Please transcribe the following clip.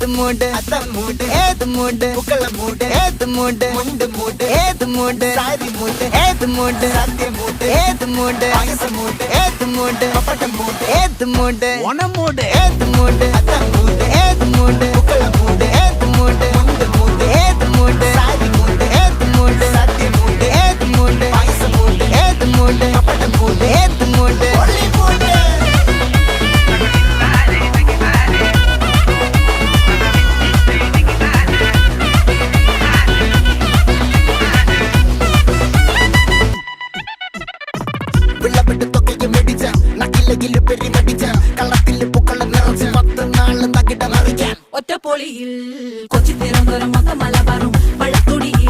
ഏത് മൂട് അത്ത മൂട് ഏത് മൂട് പുക്കള മൂട് ഏത് മൂട് മുണ്ട് മൂട് ഏത് മൂട് സാരി മൂട് ഏത് മൂട് സത്യ മൂട് ഏത് മൂട് പായസ മൂട് ഏത് മൂട് പപ്പടം മൂട് ഏത് മൂട് ഓണം മൂട് ഏത് മൂട് അത്ത മൂട് ഏത് മൂട് പുക്കള മൂട് ഏത് മൂട് മുണ്ട് മൂട് ഏത് മൂട് സാരി മൂട് ഏത് മൂട് സത്യ മൂട് ഏത് മൂട് പായസ മൂട് ഏത് മൂട് പപ്പടം മൂട് ഏത് മൂട് ഒളി മൂട് ഒറ്റപ്പൊളിയിൽ കൊച്ചി തിരുവനന്തപുരം മൊത്തം മലബാറും വള്ളത്തുടിയിൽ